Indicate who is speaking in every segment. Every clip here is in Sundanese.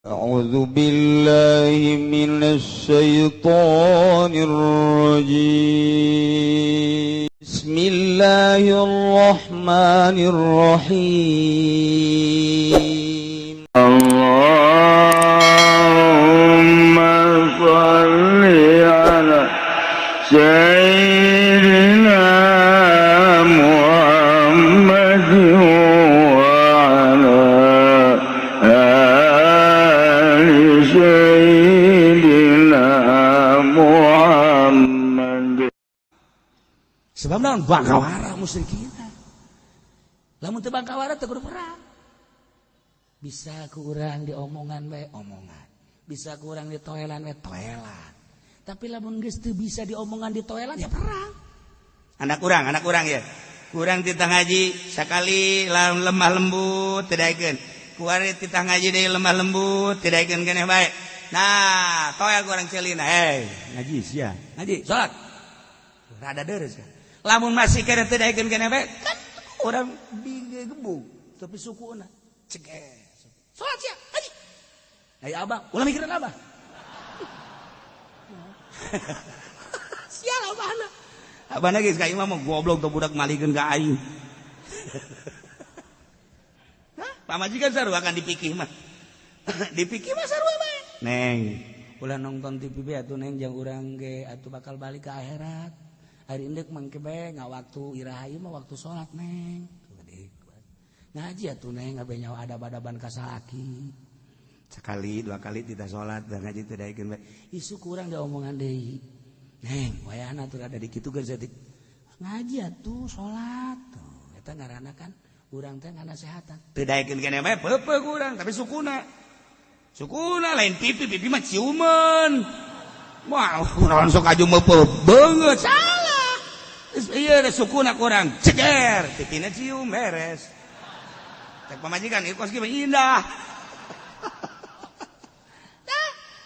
Speaker 1: أعوذ بالله من الشيطان الرجيم بسم الله الرحمن الرحيم اللهم صل على سيدنا محمد وعلى آل سيدنا محمد.
Speaker 2: Sebab naon bangkawara musyrikin. Lamun teu bangkawara teu kudu perang. Bisa ku urang di omongan we omongan. Bisa ku urang di toelan we toelan. Tapi lamun geus teu bisa di omongan di toelan ya perang. Anak urang ya. Kurang titah ngaji sakali lemah lembut teu daekeun. Kuari titah ngaji deui lemah lembut teu daekeun keneh bae. Nah, toel kurang celina. Ngaji sia. Ngaji salat. Rada deres kan. Lamun masih kena teu daekeun keneh bae, kan urang digembung tapi sukuna ceges. Salat sia, ngaji. Aya abang, ulah mikirin abah. Sial abahna. Abahna geus ka imam mah goblok tuh budak malikeun ka aing. Hah? Pamajikan sarua akan dipikih mah. Dipikih mah sarua bae. Neng, ulah nonton TV be atuh neng jeung urang ge atuh bakal balik ke akhirat. Hari indek mangke bae ngawaktu irahayu mah waktu salat neng. Ngaji atuh neng abe nyawa adab-adaban ka salaki. Sekali dua kali tidak salat dan ngaji teu daekeun bae. Isu kurang da omongan deui. Neng, wayahna atuh rada dikitu geus ngaji atuh salat. Tuh, eta ngaranna kan urang teh nganasehatan. Teu daekeun keneh bae peupeuh urang tapi sukuna. Sukuna lain pipi mah ciuman. Wah, urang sok aju meupeuh beungeut salah. Ieu sukuna kurang ceger, pipina cium beres. Tek pamajikan ieu kos ge indah.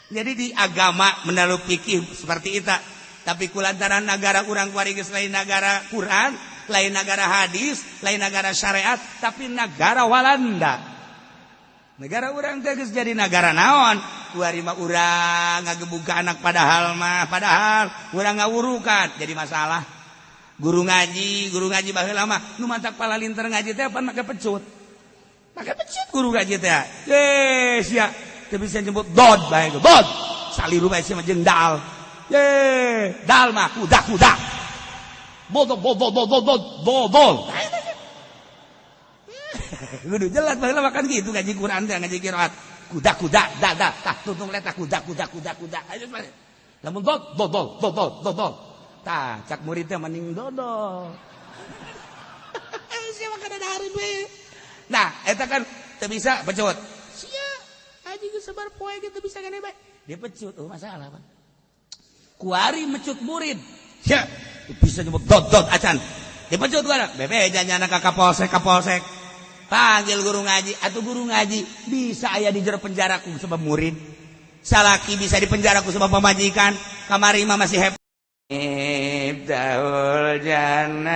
Speaker 2: Jadi di agama menaruh pikir seperti itu. Tapi kulantaran negara kurang kuari geus lain negara Quran, lain negara hadis, lain negara syariat, tapi negara Walanda. Negara urang teh geus jadi negara naon? Kuari mah urang ngagebug ka anak padahal urang ngawurukan jadi masalah. Guru ngaji baheula mah nu mantak palalinter ngaji teh pan make pecut. Make pecut guru ngaji teh. Sia teu bisa nyebut dod bae dod saliru bae sia mah jeung dal dal mah kuda bol kudu jelas baheula makan gitu ngaji Quran teh ngaji qiraat kuda da tah tuntung letah kuda ayo lamun dod tah cak murid teh mending dodol sia mah kada dahareun we. Nah eta kan teu bisa pecut aji geus sabar poe gitu bisa keneh bae. Dia pecut, masalah Pak. Kuari mecut murid. Ya, bisa nyebut dot acan. Dia pecut gua. Bebe janjana ka kapolsek. Panggil guru ngaji, atuh guru ngaji bisa aya di jero penjara ku sebab murid. Salaki bisa di penjara ku sebab pamajikan. Kamari mah masih hebat. Ibtaul jannah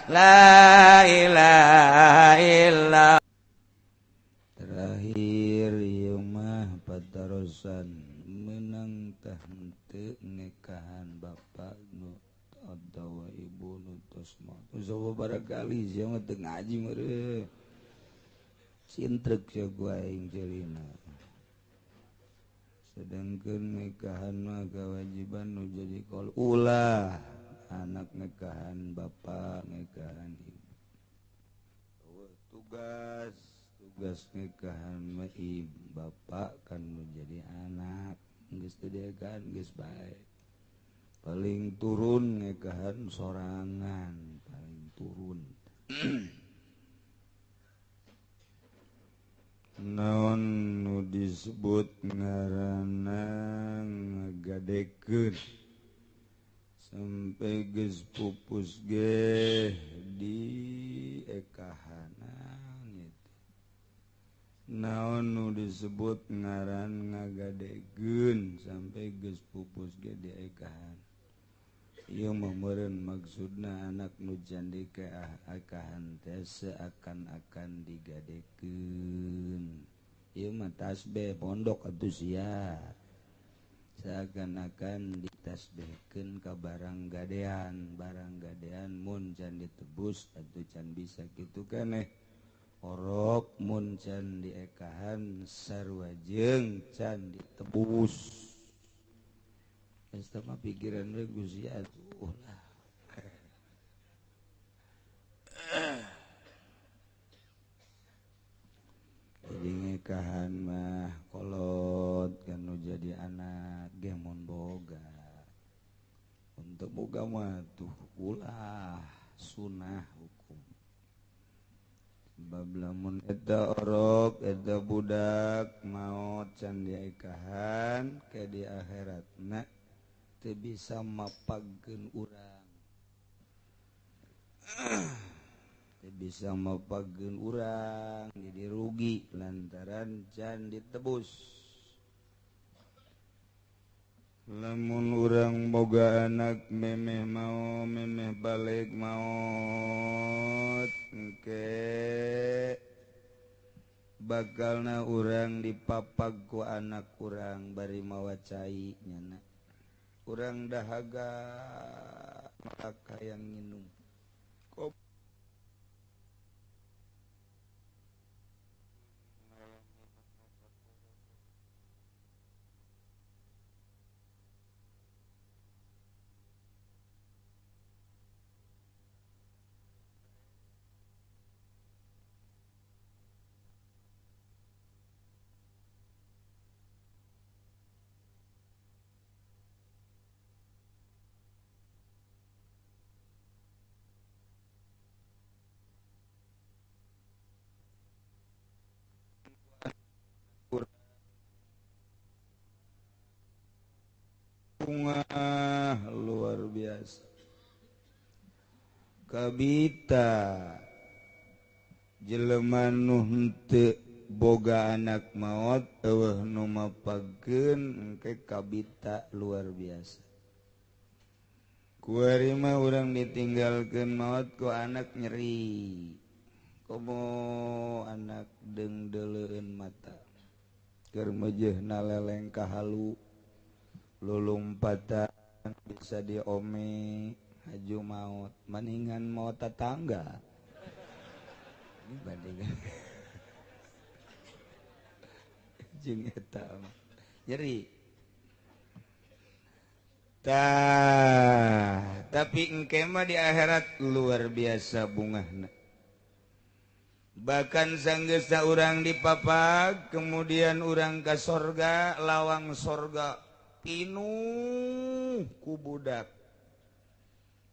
Speaker 2: la ilaha illallah. Terakhir ieu mah patarosan menang tah henteu nikahan bapak nu atawa ibu nu tos maot. Usaha barakali sia mah teu ngaji meureun. Cintrek sia ku aing jelina. Sedengkeun nikahan mah kewajiban nu jadi kol ulah anak nikahan bapak nikahan ibu. Tugas nikahan mah bapak kan menjadi anak geus teu degan geus bae paling turun nikahan sorangan paling turun naon nu disebut ngaranna ngagadekeun sampai geus pupus ge di ekahan naon nu disebut ngaran ngagadegeun sampai geus pupus ge di ekahan. Ieu mah meureun maksudna anak nu jandi ke akahan teh seakan-akan digadekeun. tasbih pondok atuh sia seakan-akan ditasbihkeun ka barang gadean mun can ditebus atuh can bisa kitu keneh orok mun can diekahan sarua jeung can ditebus eta mah pikiran we Gusti atuh lah jadi ngekahan mah kolot kanu jadi anak ge mun boga untuk boga mah tuh ulah sunah hukum bab lamun eta orok eta budak maot can diekahan ke di akhiratna teu bisa mapagkeun urang bisa mapagkeun urang jadi rugi lantaran can ditebus lamun urang boga anak memeh mau memeh balik maot engke bakalna urang dipapag ku anak urang bari mawa cai nyana urang dahaga maka hayang nginum bunga luar biasa kabita jelema nu henteu boga anak maot eueuh nu mapagkeun engke kabita luar biasa kuari mah urang ditinggalkeun maot ku anak nyeri komo anak dengdeuleun mata keur meujeuhna leleng ka halu lulumpatan bisa diome haju maut maningan maut tetangga ini bandingan jeung eta nyeri tapi engke mah di akhirat luar biasa bungahna bahkan sanggeusna urang dipapag kemudian urang ka sorga lawang sorga pinuh ku budak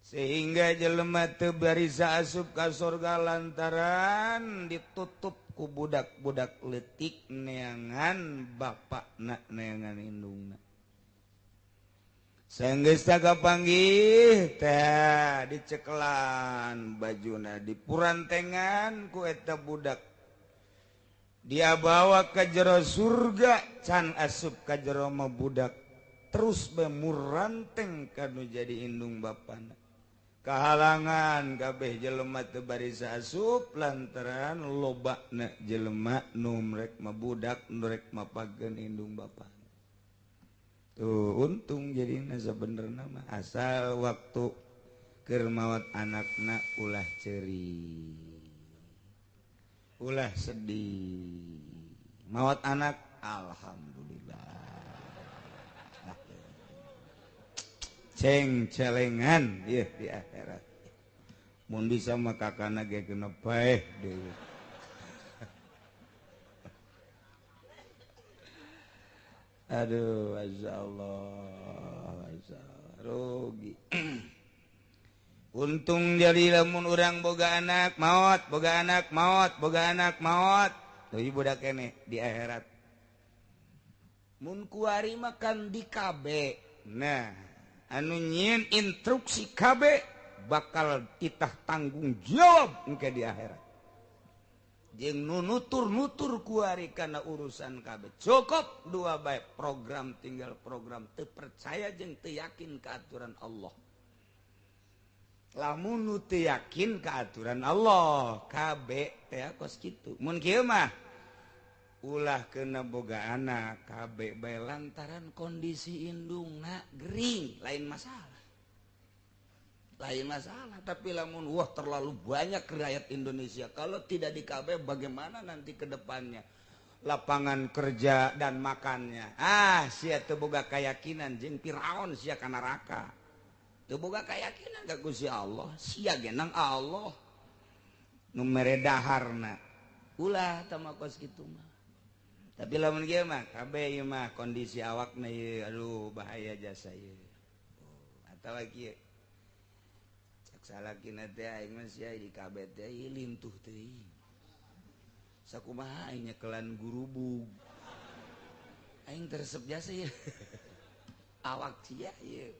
Speaker 2: sehingga jelema teu barisa asup ka sorga lantaran ditutup ku budak-budak leutik neangan bapakna neangan indungna sanggeusna kapanggih teh diceklan bajuna dipurantengan ku eta budak dia bawa ka jero surga can asup ka jero mah budak terus bemuranteng kanu jadi indung bapana kahalangan kabeh jelema teu barisa asup lantaran lobana jelema nu rek mabudak nu rek mapagkeun indung bapana tuh untung jadina sabenerna mah asal waktu keur maot anakna ulah ceuri ulah sedih maot anak alhamdulillah ceng-celengan ya di akhirat mun bisa mah kakana ge kena bae deui aduh masyaallah rugi untung jadi lamun urang boga anak maot boga anak maot boga anak maot teuing budak keneh di akhirat mun kuari makan di kabe nah anu nyieun instruksi kabeh bakal kita tanggung jawab engke di akhirat jeung nu nutur-nutur kuari kana urusan kabeh cukup dua bae program tinggal program teu percaya jeung teu yakin ka aturan Allah lamun nu teu yakin ka aturan Allah kabeh teh kos kitu mun kieu mah ulah kena boga anak KB bae lantaran kondisi indungna gering lain masalah tapi lamun wah terlalu banyak rakyat Indonesia kalau tidak di KB bagaimana nanti ke depannya lapangan kerja dan makannya sia teu boga keyakinan jeung Firaun sia ka neraka teu boga keyakinan ka Gusti Allah sia genang Allah nu mere daharna ulah tama kos kitu mah tapi lamun kieu mah KB ieu mah kondisi awakna ieu aduh bahaya jasa ieu atawa kieu salakina teh aing mah sia di KB teh lintuh teuing sakumaha aing nyekelan gurubug aing teresep jasa ieu awak sia ieu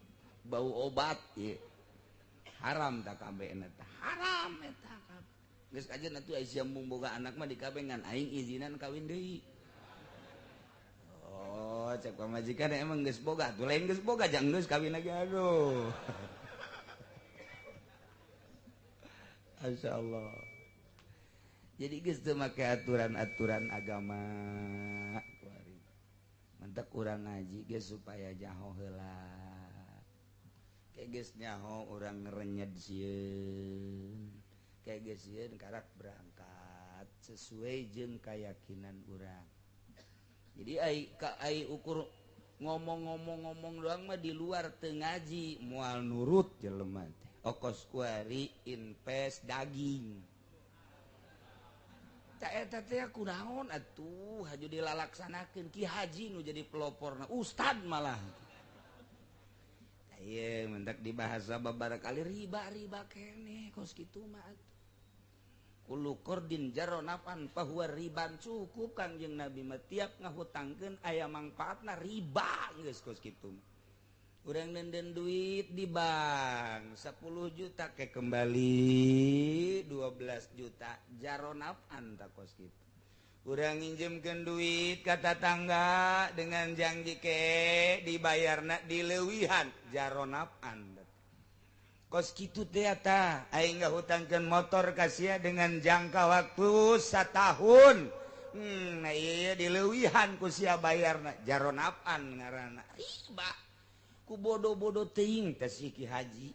Speaker 2: bau obat ieu haram tak KB na teh haram eta KB geus kajen atuh aya sia boga anak mah di KB ngan aing izinan kawin deui oh cek pamajikan emang geus boga tuh lain geus boga jang geus kawin lagi aduh Masya Allah. Jadi geus teu make aturan-aturan agama. Mentek urang ngaji geus supaya jaho heula. Kayak geus nyaho urang ngerenyed sieun. Kayak geus sieun karak berangkat sesuai jeung keyakinan urang. Jadi ai ukur ngomong doang mah di luar teu ngaji moal nurut jelema teh. Okos kuari invest daging tak eta teh kunaon atuh haju dilalaksanakeun Ki Haji nu jadi peloporna ustad malah ieu mentak dibahas babarakali riba keneh kos kitu mah atuh kullu qardin jarra nafan fahuwa riban cukup Kangjeng Nabi mah tiap ngahutangkeun aya mangpaatna riba geus kos kitu mah urang nenden duit di bank 10 juta ke kembali 12 juta jaronafan tak kos gitu urang nginjemkeun duit ka tetangga dengan janji ke dibayarna dileuwihan jaronafan kos kitu teh eta aing ngahutangkeun motor ka sia dengan jangka waktu 1 tahun nah ieu dileuwihan ku sia bayarna jaronafan ngaranna riba ku bodoh-bodoh teuing teh si Ki Haji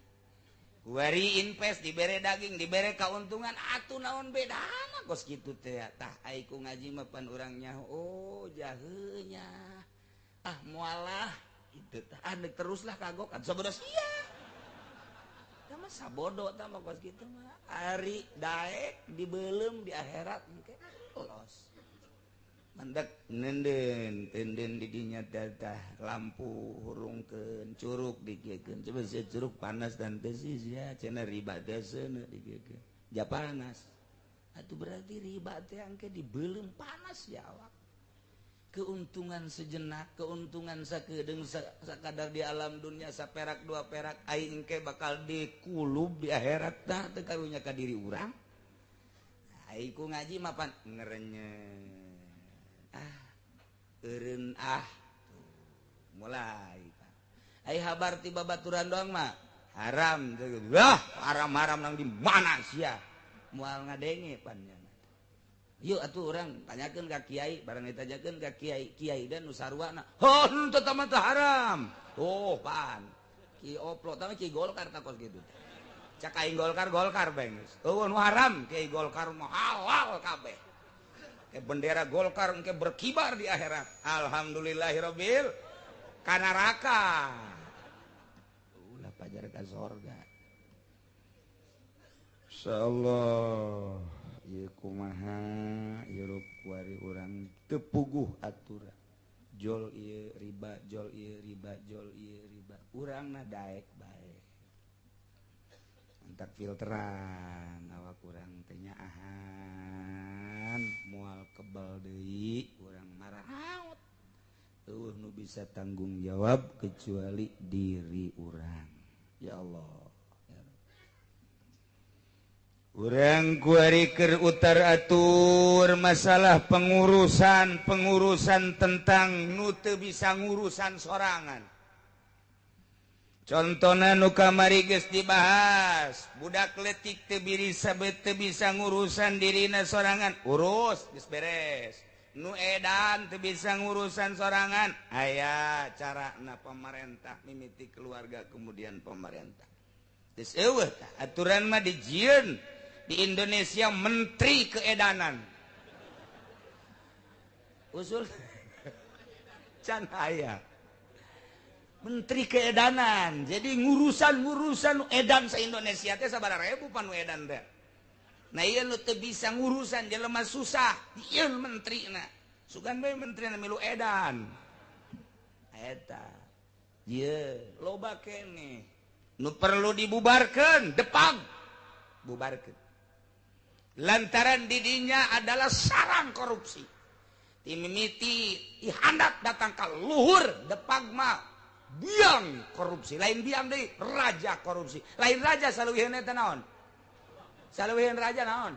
Speaker 2: kuari invest dibere daging dibere kauntungan atuh naon bedana kos kitu teh tah ai ku ngaji mah pan urang nyaho oh jaheunya moalah kitu tah teruslah kagok sabodo sia tah mah sabodo tah mah kos kitu mah ari daek dibeulem di akhirat engke lolos mandak nenden di dinya datah lampu hurungkeun curug dikiekeun coba sia curug panas dan teu sia cenah riba teh seuneu dikiekeun ja panas atuh berarti riba teh angke dibeulem panas ya awak keuntungan sejenak keuntungan sakedeung sakadar di alam dunia saperak dua perak aing engke bakal dikulub di akhirat tah teu karunya ka diri urang aing ku ngaji mah pan ngerenyeh eureun mulai ai habar ti babaturan doang mah haram haram nang di mana sia moal ngadenge pannya yuk atuh urang tanyakeun ka kiai barang ditajakeun ka kiai dan nu sarwana hon teu tah haram oh pan ki oplo tah ki Golkar tah kos kitu cak aing Golkar bae geus eueuh nu haram kiai Golkar mah halal kabeh bendera Golkar engke berkibar di akhirat alhamdulillahirabbil ka neraka ulah pajar ka surga insyaallah ieu kumaha ieu kuari urang teu puguh aturan jol ieu riba urangna daek bae entak filteran awak urang teh nyaahan moal kebal deui urang marah eueuh nu bisa tanggung jawab kecuali diri urang ya Allah urang kuari keur utar atur masalah pengurusan tentang nu teu bisa ngurusan sorangan contohna nu kamari geus dibahas budak leutik teu bisa ngurusan dirina sorangan urus geus beres nu edan teu bisa ngurusan sorangan aya carana pemerintah mimiti keluarga kemudian pemerintah geus eueuh tah aturan mah dijieun di Indonesia menteri keedanan usul can aya menteri keedanan jadi ngurusan edan se-Indonesia teh sabaraha ribu panu edan teh nah ieu nu teu bisa ngurusan jelema susah ieu menterina sugan bae menterina milu edan eta ieu loba keneh nu perlu dibubarkeun depang bubarkeun lantaran didinya adalah sarang korupsi timimiti ihandap datang ka luhur depang mah biang korupsi lain biang deui raja korupsi lain raja saluwiheun eta naon saluwiheun raja naon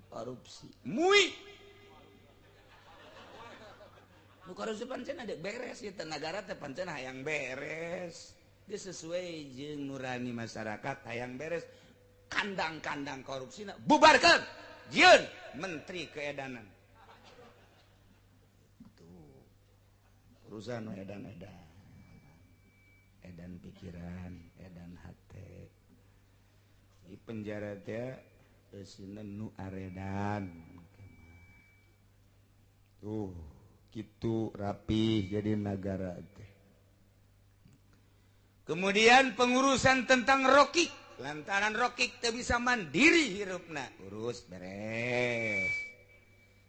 Speaker 2: korupsi mui nu korupsi pancen ada beres ieu teh nagara teh pancen hayang beres geus sesuai jeung nurani masyarakat hayang beres kandang-kandang korupsina bubarkeun jieun menteri keedanan urusan edan-edan edan pikiran edan hate di penjara teh eusina nu aredan tuh kitu rapih jadi negara teh kemudian pengurusan tentang rokik lantaran rokik teu bisa mandiri hirupna urus beres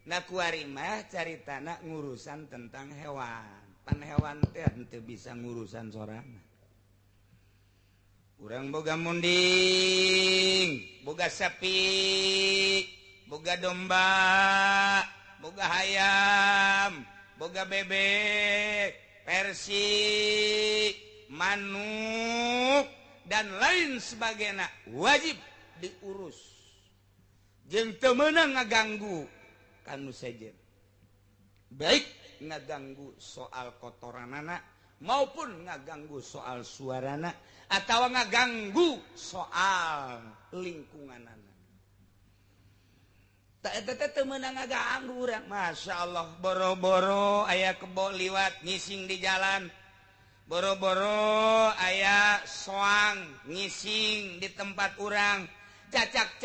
Speaker 2: nah kuari mah caritana ngurusan tentang hewan pan hewan teh henteu bisa ngurusan sorangan urang boga munding boga sapi boga domba boga hayam boga bebek persik manuk dan lain sebagainya wajib diurus jeung teu meunang ngaganggu kanu sejen baik ngaganggu soal kotoranana maupun ngaganggu soal suarana atau ngaganggu soal lingkunganana tak eta teh meunang ngaganggu urang masyaallah boro-boro aya kebo liwat ngising di jalan boro-boro aya soang ngising di tempat urang cacak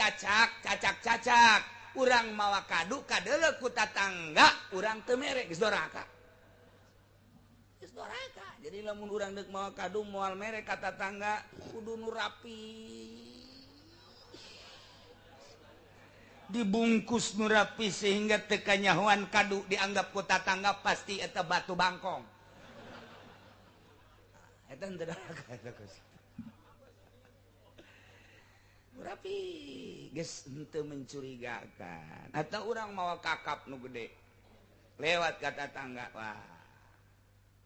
Speaker 2: urang mawa kadu kadeuleu ku tatangga urang teu mere geus doraka jadi lamun urang deuk mawa kadu moal mere ka tatangga kudu nu rapi dibungkus nu rapi sehingga teu kanyahoan kadu dianggap ku tatangga pasti eta batu bangkong eta henteu doraka eta rapi geus henteu mencurigakan atau urang mawa kakap nu gede lewat ka tatangga wah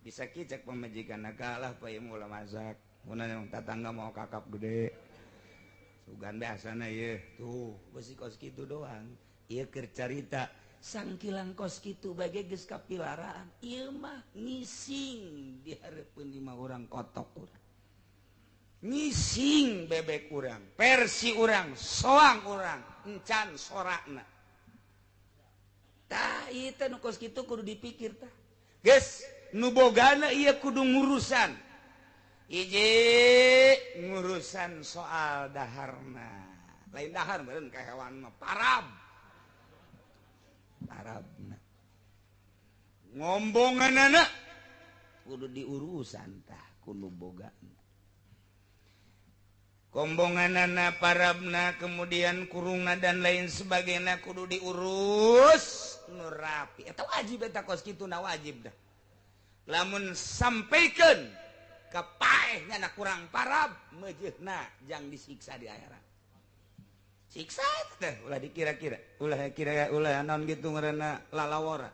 Speaker 2: bisa kicek pamajikan kalah paye ulah masak mun tatangga mawa kakap gede sugan biasana ieu tuh besi kos kitu doang ieu keur carita sangkilang kos kitu bage geus kapilaraan ieu mah ngising di hareupeun lima urang kotok urang ngising bebek urang persi urang soang urang encan sorakna tah ieu teh nu kos kitu kudu dipikir tah geus nu bogana ieu kudu ngurusan hiji ngurusan soal daharna lain dahar meureun ka hewan mah parabna ngombonganana kudu diurusan tah kudu bogana kombonganana parabna kemudian kurungna dan lain sebagainya kudu diurus nu rapi eta wajib eta kos kituna wajib dah lamun sampaikeun ka paehna na kurang parab meujeuhna jang disiksa di akhirat siksa teh ulah dikira-kira ulah naon kitu ngaranna lalawara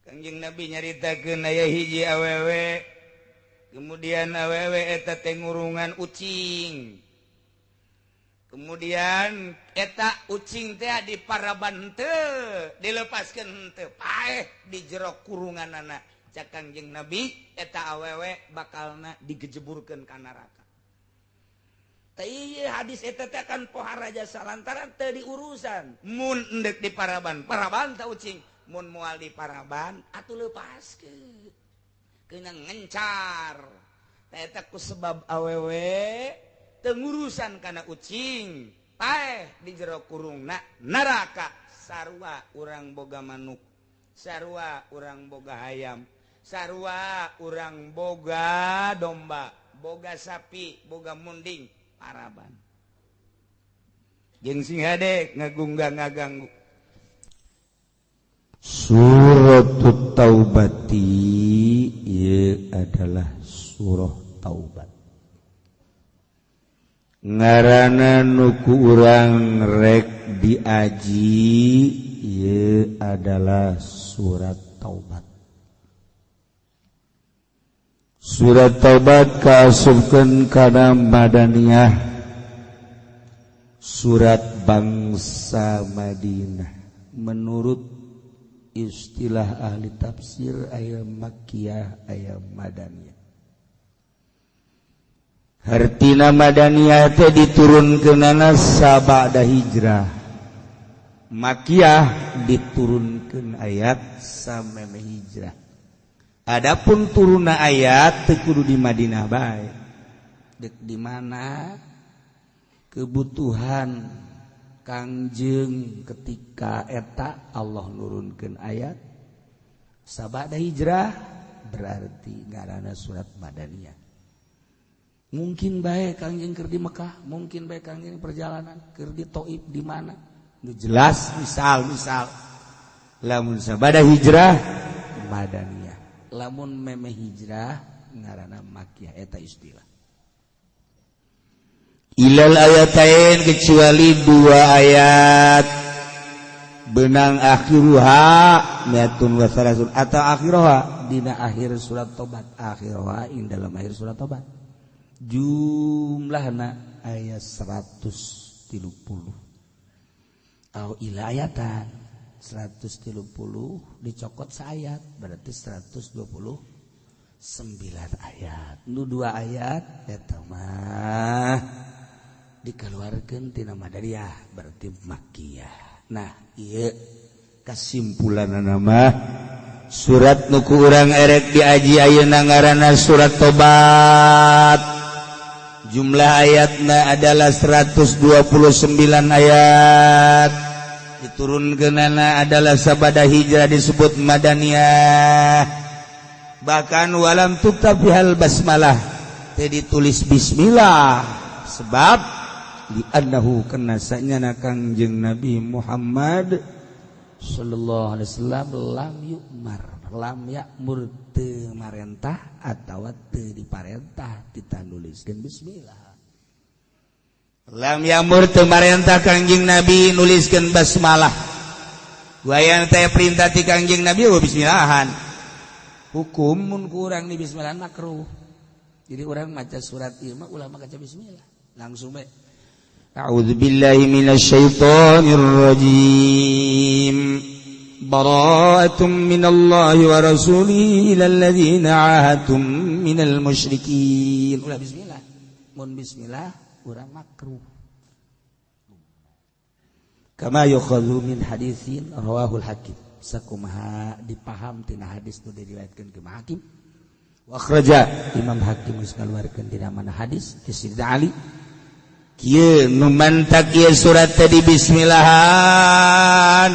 Speaker 2: Kangjeng Nabi nyaritakeun aya hiji awewe kemudian awewe eta teh ngurungan ucing kemudian eta ucing teh diparaban teu dilepaskeun teu paeh di jero kurunganana cak Kangjeng Nabi eta awewe bakalna digejeburkeun ka neraka hadis kan pohara jasa lantaran tadi urusan mundek di paraban tahu cing mun mual di paraban atuh lepas kena ngencar eta ku sebab awewe tengurusan kana ucing paeh di jero kurungna neraka sarua urang boga manuk sarua urang boga hayam sarua urang boga domba boga sapi boga munding paraban jeung sing hade ngaganggu
Speaker 3: Surat Taubati ieu adalah surah Taubat ngaranna nuku urang rek diaji ieu adalah surat Taubat. Surat Taubat kaasupkeun kana Madaniyah, surat bangsa Madinah. Menurut istilah ahli tafsir aya Makkiyah aya Madaniyah. Hartina Madaniyah teh diturunkeunana sabada hijrah. Makkiyah diturunkeun ayat sameme hijrah. Adapun turuna ayat teu kudu di Madinah bae. Dek di mana kebutuhan Kangjeng ketika eta Allah nurunkeun ayat sabada hijrah berarti ngaranna surat Madaniyah. Mungkin bae Kangjeng keur di Mekah, mungkin bae Kangjeng perjalanan keur di Thaif di mana. Nu jelas misal lamun sabada hijrah Madaniyah. Lamun memeh hijrah ngaranna Makkiyah eta istilah. Ilal ayatain kecuali dua ayat benang akhiruha miatun wa salasun atau akhiruha dina akhir surat Taubat akhiruha ing dalam akhir surat Taubat jumlahna ayat 130 au ila ayatan 130 dicokot saayat berarti 129 ayat nu dua ayat eta mah dikeluarkan tina Madaniyah berarti Makkiyah. Nah ieu kasimpulanna nama surat nu ku urang erek diaji ayeuna ngaranna surat Tobat. Jumlah ayatna adalah 129 ayat. Diturunkeunana adalah sabada hijrah disebut Madaniyah. Bahkan walam tuktab bihal basmalah teh ditulis bismillah sebab li'annahu kana sanyana Kangjeng Nabi Muhammad sallallahu alaihi wasallam lam ya'mur teu marentah atawa teu diparentah ditanuliskeun bismillah. Lam ya'mur teu marentah Kangjeng Nabi nuliskeun basmalah. Wayang teh perintah ti Kangjeng Nabi bismillahan. Hukum mun ku urang di bismillah makruh. Jadi urang maca surat ieu mah ulah maca bismillah. Langsung bae A'udzu billahi minasyaitonir rajim. Bara'atun minallahi wa rasulihi ilal ladzina 'ahadtum minal musyrikin. Ulah bismillah. Mun bismillah urang makruh. Kama yukhadhu min haditsin rawahul hakim. Sakumaha dipaham tina hadis nu diriwayatkeun ku Hakim. Wa akhraja Imam Hakim geus ngaluarkeun tina mana hadis ti Sayyidina Ali. Kieu nu mantak ieu surat tadi bismillahan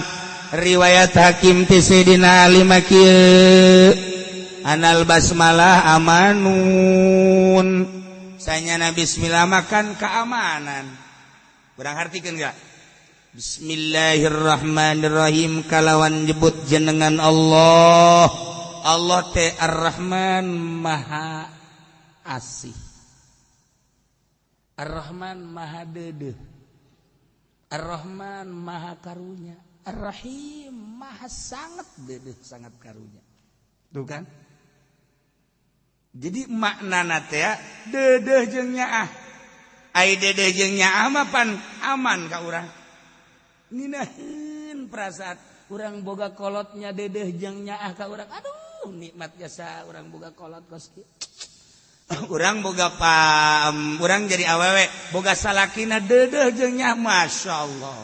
Speaker 3: riwayat Hakim ti Sayyidina Ali mah kieu anal basmalah amanun sanyana bismillah makan keamanan urang hartikeun enggak Bismillahirrahmanirrahim kalawan nyebut jenengan Allah Allah teh Ar-Rahman Maha Asih Ar-Rahman Maha Deudeuh Ar-Rahman Maha Karunya Ar-Rahim Maha sangat deudeuh sangat karunya tuh kan jadi maknana teh deudeuh jeung nyaah ai deudeuh jeung nyaah mah pan aman ka urang nginaheun perasaan urang boga kolotnya deudeuh jeung nyaah ka urang aduh nikmat jasa urang boga kolot kos kieu urang boga urang jadi awewe boga salakina dedeh jeung nya masyaallah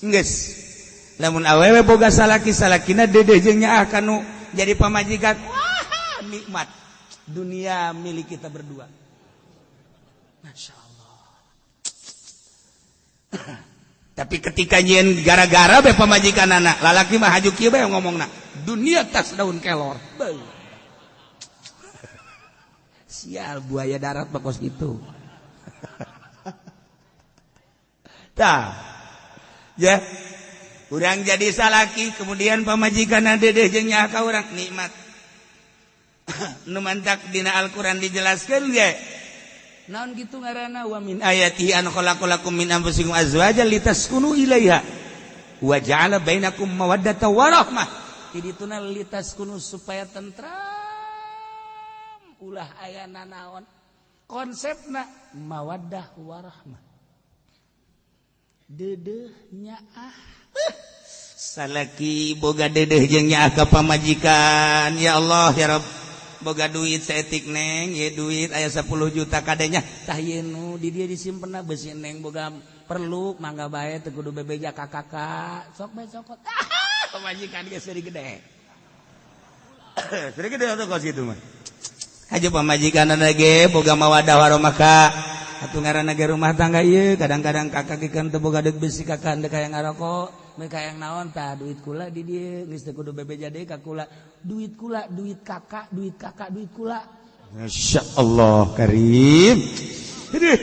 Speaker 3: geus lamun awewe boga salakina dedeh jeung nya kanu jadi pamajikan wah nikmat dunia milik kita berdua masyaallah. Tapi ketika nyen gara-gara be pamajikan anak lalaki mah haju kieu bae ngomongna dunia tas daun kelor sial buaya darat bakos gitu. Tah ya urang jadi salaki kemudian pamajikan dedeh jeung nya ka urang nikmat nu mantak dina Al-Qur'an dijelaskeun ge naon gitu ngaranna wa min ayatihi an khalaqalakum min anfusikum azwajan litaskunu ilaiha wa ja'ala bainakum mawaddatan wa rahmah tidituna litaskunu supaya tentram ulah aya nanaon konsepna mawaddah warahmah dedehnya salaki boga dedeh jeung nya ka pamajikan ya Allah ya Rabb boga duit seetik neng ye duit aya 10 juta kadenya tah ieu nu di dieu disimpenna beusi neng boga perlu mangga bae teu kudu bebeja ka kakak sok bae sokot pamajikan ge seri gede seri gede atuh kos kitu mah aja pamajikanana ge boga mawadah warahmah ka atuh ngaranna ge rumah tangga ieu kadang-kadang kakak geukeun teu boga deuk besi kakak teu kaya ngarokok mereka yang naon tah duit kula di dieu geus teu kudu bebeja deui ka kula duit kula duit kakak duit kula masyaallah karim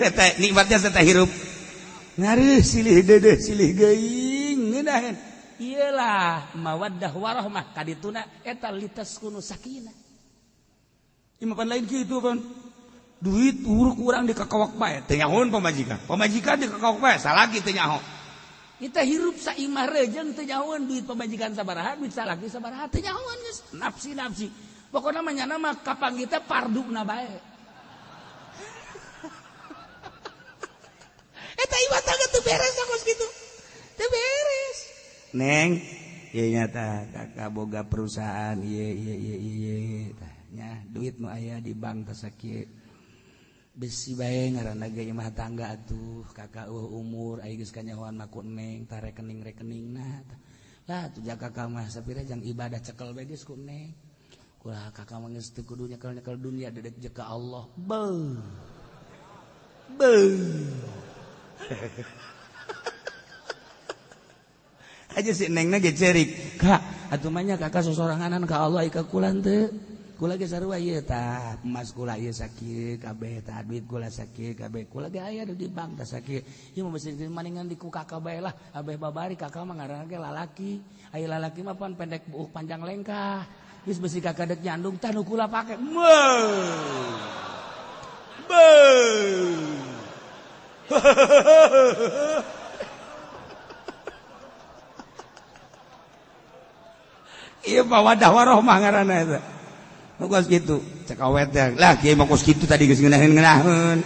Speaker 3: eta nikmatnya eta hirup ngari silih dedeh silih geuing ngeunaheun iyalah mawaddah warahmah kadituna eta litaskunu sakinah imapan lain kitu pan duit uruk urang di kakawak bae teu nyahoan pamajikan di kakawak bae salaki teu nyaho kita hirup saimah reujeng teu nyahoan duit pamajikan sabaraha duit salaki sabaraha teu nyahoan geus nafsi pokona mah nyana mah kapanggih teh parduna bae eta ieu tangga teu beres kos kitu teu beres neng ieu nyata kakak boga perusahaan ieu tah nya duit nu aya di bank teh sakieu besi bae ngaranna ge imah tangga atuh kakak umur aya geus kanyahoan maku neng tah rekening-rekeningna lah tuh jaga kakak mah sapira jang ibadah cekel bae geus ku neng kulah kakak mah geus teu kudu nyekel-nyekel dunia dedek jeung ka Allah beuh aja si nengna ge cerik kak atuh mah nya kakak sosoranganan ka Allah ika kulan teu kula ge sarua ieu tah emas kula ieu sakieu kabeh tah duit kula sakieu kabeh kula ge aya di bank tah sakieu ieu mah mesti maningan di ku kakak bae lah abeh babari kakak mah ngaranna ge lalaki aya lalaki mah pan pendek buuh panjang lengkah geus besi kakak dek nyandung tah nu kula pake ieu mawadah warahmah ngaranna eta kos gitu cek awet ya lah kiai mah kos gitu tadi geus ngeunaheun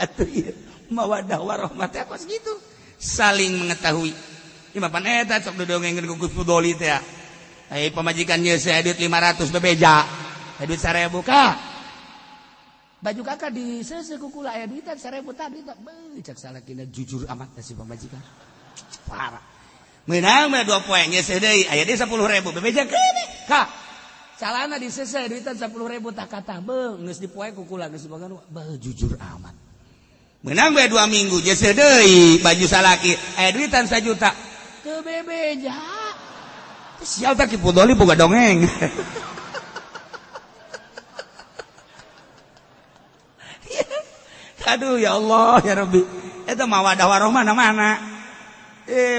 Speaker 3: atuh ieu mawaddah warahmah teh kos gitu saling mengetahui ieu mah pan eta sok didongengkeun ku Gus Fudoli teh ai pamajikan ieu saya duit 500 bebeja duit 1000 ka baju kakak di seuseuh ku kula aya duitan 1000 tadi teh beuh cek salakina jujur amat si pamajikan parah menang mah 2 poe geus deui aya deui 10.000 bebeja keuneu ka calana di seuseuh duitan 10.000 tah katah beuh geus dipoe ku kula geus dibogan beuh jujur amat menang bae 2 minggu geus deui baju salaki aya duitan 1 juta teu bebeja sial teh Ki Fudoli boga dongeng aduh ya Allah ya Rabbi eta mawadah warahmah mana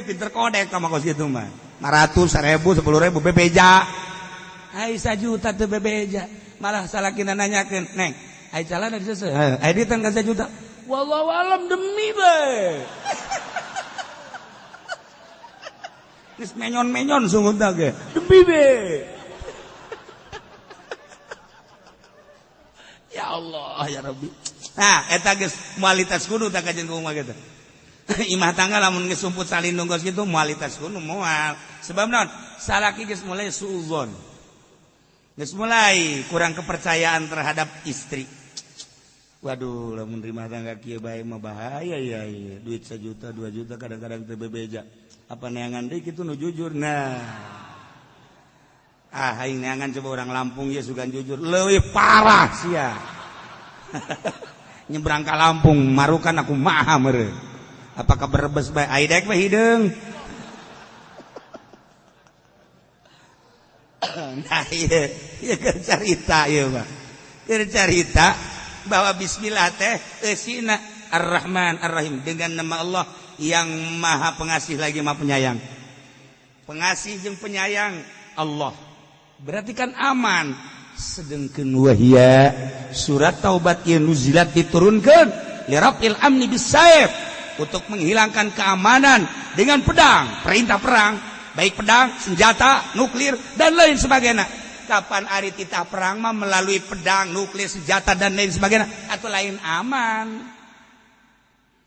Speaker 3: pinter kodek sama kos gitu mah 500, 1000, 10.000 bebeja ai 1 juta teu bebeja malah salakina nanyakeun neng ai calana di seuseuh ai ditan ka 1 juta wallahu alam demi bae geus menyon-menyon sungguh tah ge demi bae ya Allah ya Rabbi nah eta geus kualitas kudu tah kajen kumaha gitu imah tangga lamun geus sumput salindung geus kitu moalitas kudu moal sebab naon salaki geus mulai suudzon
Speaker 2: Geus mulai kurang kepercayaan terhadap istri. Waduh, lamun rumah tangga kieu bae mah bahaya ya. Duit 1 juta, 2 juta kadang-kadang teu bebeja. Apa neangan deui kitu nu jujur. Nah. Aing neangan coba orang Lampung ya sugan jujur. Leuwih parah sia. Nyebrang ka Lampung, marukan aku maha meureun. Apakah berebes bae aidek mah hideung. Nah iya cerita iya Pak. Cerita bahwa bismillah teh eusina Ar-Rahman Ar-Rahim dengan nama Allah yang Maha Pengasih lagi Maha Penyayang. Pengasih jeung penyayang Allah. Berarti kan aman. Sedengkeun wahia surat taubat ieu nuzilat diturunkeun li rafil amni bisaif untuk menghilangkan keamanan dengan pedang, perintah perang. Baik pedang, senjata, nuklir, dan lain sebagainya. Kapan ari titah perang mah melalui pedang, nuklir, senjata, dan lain sebagainya. Atau lain aman.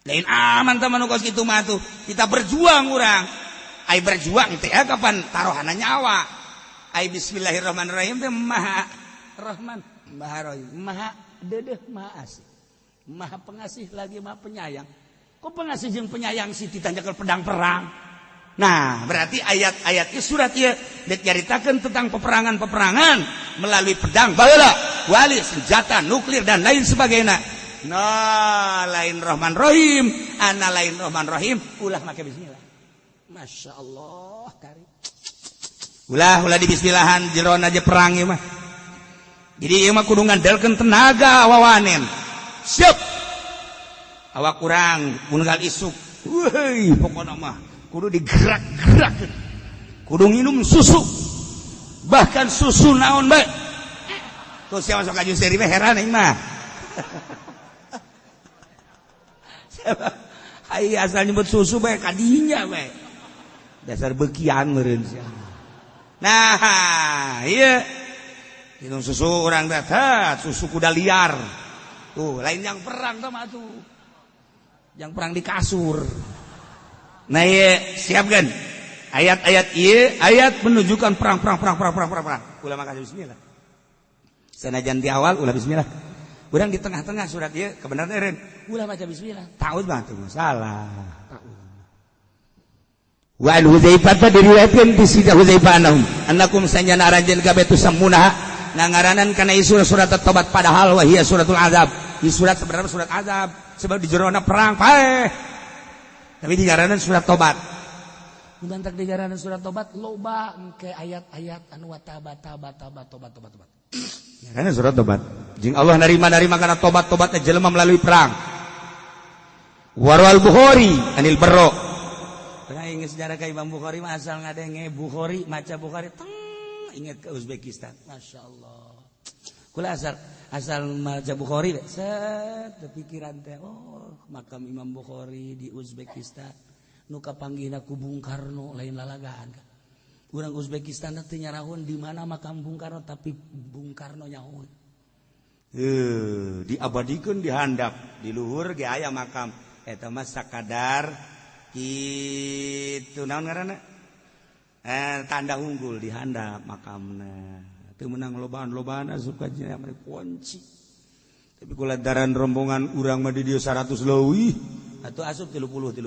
Speaker 2: Lain aman teman ukos gitu mah tuh. Kita berjuang orang. Ai berjuang teh kapan taruhana nyawa. Ai bismillahirrahmanirrahim teh maha rahman, maha rahim, maha dedeh, maha asih. Maha pengasih lagi maha penyayang. Kok pengasih jeung penyayang sih ditanjakeun pedang perang? Nah, berarti ayat-ayat surat ieu diceritakan tentang peperangan-peperangan melalui pedang, bala, wali, senjata, nuklir dan lain sebagainya. Nah, lain Rahman Rahim, ana lain Rahman Rahim, ulah make bismillah. Masya Allah, kari. Ulah di bismillahan jeroan aja perang ieu mah. Jadi ieu mah kudu ngandalkeun tenaga wawanen. Siap. Awak kurang mungal isuk. Weuy, pokona mah kudu digerak-gerak, kudu minum susu, bahkan susu naon bae. Tuh siapa sok aju seri mah heran aing mah. Ai asal nyebut susu bae kadinya bae. Dasar bekian meureun sia. Nah, ieu minum susu urang teh susu kuda liar. Tuh, lain yang perang tah mah tuh. Yang perang di kasur. Nah iya, siapkan ayat-ayat iya, ayat menunjukkan perang. Ulah makasih bismillah. Sanajan di awal ulah bismillah. Urang di tengah-tengah surat iya kebenaran eren. Ulah baca bismillah. Tahu mah tuh salah. Wa al-Hudzaifah diriwayatkeun di sida Hudzaifah annakum sanyana arajan kabeh tu samunah ngangaranan kana surat at-taubat padahal wa hiya suratul azab. Di surat sebenarnya surat azab sebab di jerona perang paeh. Tapi di jaranan surat tobat. Mun tak di jaranan surat tobat loba engke ayat-ayat anu tobat. Jaranan surat tobat. Jeung Allah narima kana tobat teh jelema melalui perang. Warwal Bukhari anil Barra. Tengah ingat sejarah ka Imam Bukhari mah asal ngadenge Bukhari maca Bukhari ingat ke Uzbekistan. Masyaallah. Kula asal maca Bukhari set pikiran teh makam Imam Bukhari di Uzbekistan nu kapanggihna ku Bung Karno lain lalagaan kan. Urang Uzbekistan teh nyarahun di mana makam Bung Karno tapi Bung Karno nyahoun. Diabadikeun di handap di luhur ge aya makam eta mah sakadar kitu naon ngaranna? Tanda unggul di handap makamna. Teu menang lobaan-lobaan asup ka nya kunci. Tapi kulantaran rombongan urang mah di dieu 100 leuwih atuh asup 30.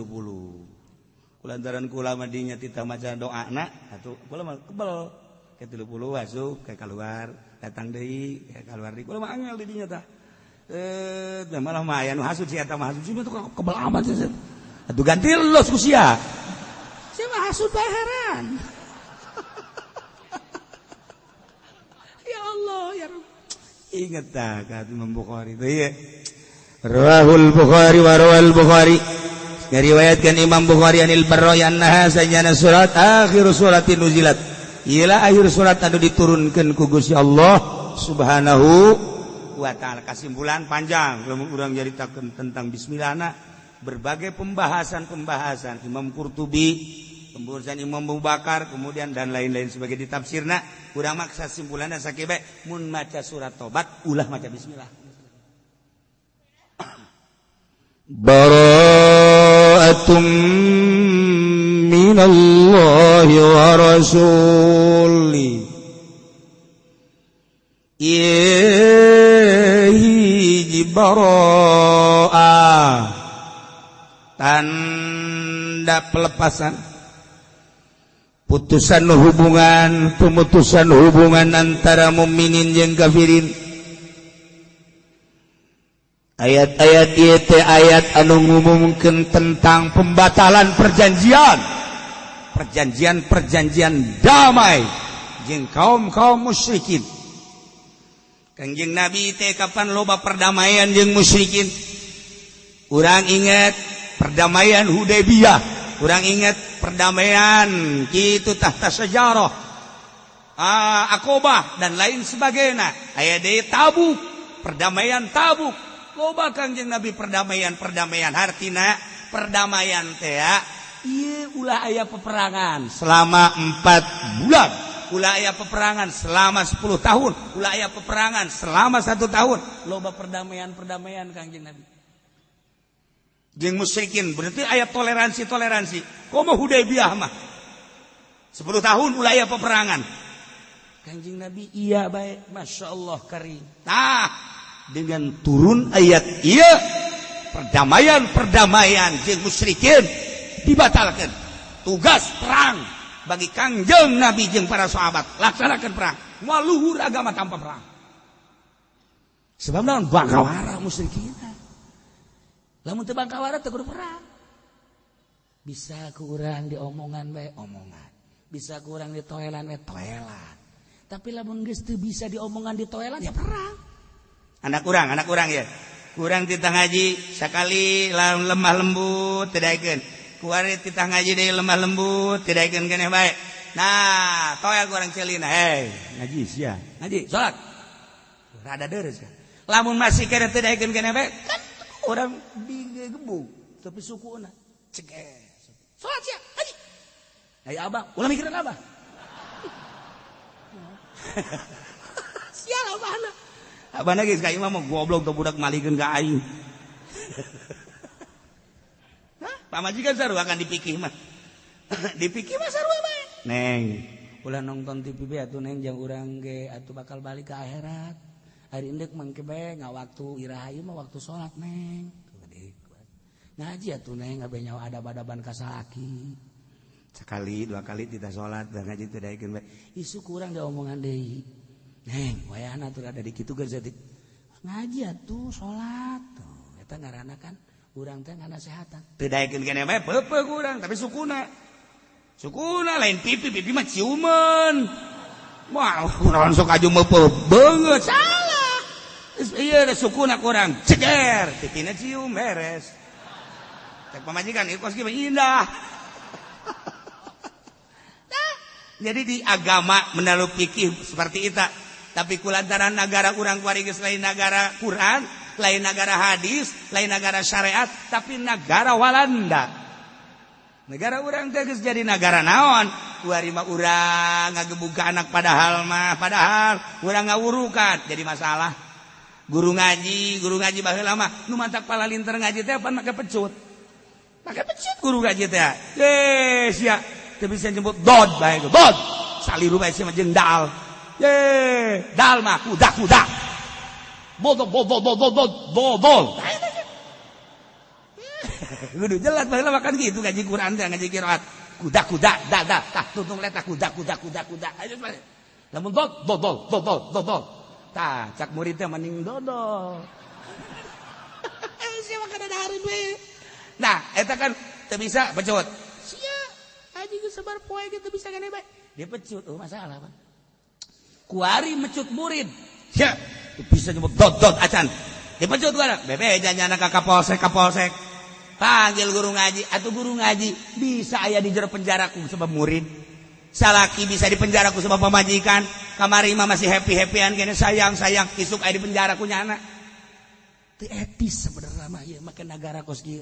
Speaker 2: Kulantaran kula mah dinya titah maca doana atuh kula mah kebel ke 30 asup ke keluar datang deui ke keluar deui kula mah angel di dinya tah. Malah mah aya nu hasud sia eta mah hasud sia tuh kebel amat sia. Atuh ganti los ku sia. Sia mah hasud bae heran. Ya Allah ya Rabb. Ingat tak kata Imam Bukhari itu ya. Rawahul Bukhari wa rawal Bukhari. Diriwayatkan Imam Bukhari anil Barra annaha sajana surat akhir suratin nuzilat. Ialah akhir surat anu diturunkeun ku Gusti Allah Subhanahu wa taala. Kesimpulan panjang lamun urang nyaritakeun tentang bismillahna berbagai pembahasan Imam Qurtubi, pembahasan Imam Abu Bakar, kemudian dan lain-lain sebagai ditafsirna urang maksa simpulanna sakieu bae mun maca surat tobat ulah maca bismillah. Bara'atum minallahi wa rasuli
Speaker 3: baro'ah, tanda pelepasan, putusan hubungan, pemutusan hubungan antara mukminin jeung kafirin. Ayat-ayat ieu teh ayat anu ngumumkeun tentang pembatalan perjanjian damai jeung kaum musyrikin. Kangjeng Nabi teh kapan loba perdamaian jeung musyrikin? Urang ingat perdamaian Hudaybiyah, urang ingat perdamaian kitu tahta sajarah Aqabah dan lain sebagainya. Aya deui Tabuk, perdamaian Tabuk. Loba Kangjeng Nabi perdamaian hartina perdamaian teh ieu ulah aya peperangan selama 4 bulan, ulah aya peperangan selama 10 tahun, ulah aya peperangan selama 1 tahun. Loba perdamaian Kangjeng Nabi jeung musyrikin, berarti aya toleransi. Komo Hudaybiyah mah 10 tahun ulah aya peperangan. Kangjeng Nabi iya bae, masyaallah karim. Nah, dengan turun ayat iya perdamaian jeung musyrikin dibatalkan. Tugas perang bagi Kangjeng Nabi jeung para sahabat, laksanakan perang. Waluhur agama tanpa perang. Sebab naon bangkawara musyrikin. Lamun teu bangkawara teu kudu perang. Bisa ku urang diomongan bae omongan. Bisa ku urang ditoelan bae toelan. Tapi lamun geus teu bisa diomongan ditoelan ya perang. Anak kurang ya. Kurang titah ngaji sakali lemah lembut tidak ikan. Kuari titah ngaji deui lemah lembut tidak ikan keneh bae. Nah, toel kurang celina. Ngaji sia. Ngaji salat. Rada deres ya. Lamun masih kena tidak ikan keneh bae, kan orang digebuk tapi sukuna ceges. Salat sia, ngaji. Aya abah, ulah mikirin abah. Sial abahna. Abah nangis ka imam mah goblok teu budak malikeun ka aing. Hah? Pamajikan sarua akan dipikih mah. Dipikih mah sarua bae. Neng, ulah nonton TV be atuh neng jeung urang ge atuh bakal balik ke akhirat. Ari endek mangke bae ngawaktu irahayu mah waktu salat neng. Ngaji atuh neng abe nyawa adab-adaban ka salaki. Sekali, 2 kali titah salat da ngaji teu daekeun bae. Isu kurang da omongan deui. Neng, wayahna tuh ada di kitu geus ngaji atuh salat tuh. Eta ngaranna kan urang teh nganasehatan. Teu daekeun keneh bae peupeuh urang tapi sukuna. Sukuna lain pipi mah ciuman. Wah, urang sok aju meupeuh beungeut salah. Ieu da sukuna kurang ceger, pipina cium beres. Cek pamajikan ieu kos kieu indah. Jadi di agama menalu fikih seperti itu. Tapi kulantaran negara urang kuari geus lain negara Quran, lain negara hadis, lain negara syariat, tapi negara Walanda. Negara urang teh geus jadi negara naon? Kuari mah urang ngagebug ka anak padahal urang ngawurukan jadi masalah. Guru ngaji baheula mah nu mantak palalinter ngaji teh pan make pecut. Make pecut guru ngaji teh. Sia teu bisa nyebut dod bae, dod. Saliru bae sia mah jeung dal. Dal mah kuda. Bol. Kudu jelas baheula makan gitu ngaji Quran teh ngaji qiraat. Kuda da tah tuntung leta kuda. Ayo lamun dol. Tah cak murid teh mending dodol. Sia mah kada dahareun we. Nah, eta kan teu bisa pecut. Sia aji geus sabar poe ge teu bisa keneh bae. Dia pecut, masalah Pak. Kuari mecut murid. Ya, bisa nyebut dot acan. Dipecut gua. Bebe janjana ka kapolsek. Panggil guru ngaji atau guru ngaji bisa aya di jero penjara ku sebab murid. Salaki bisa di penjara ku sebab pamajikan. Kamari mah masih happy-happyan kene sayang isuk aya di penjara ku nyana. Teu etis sebenarnya mah ieu make negara kos kieu.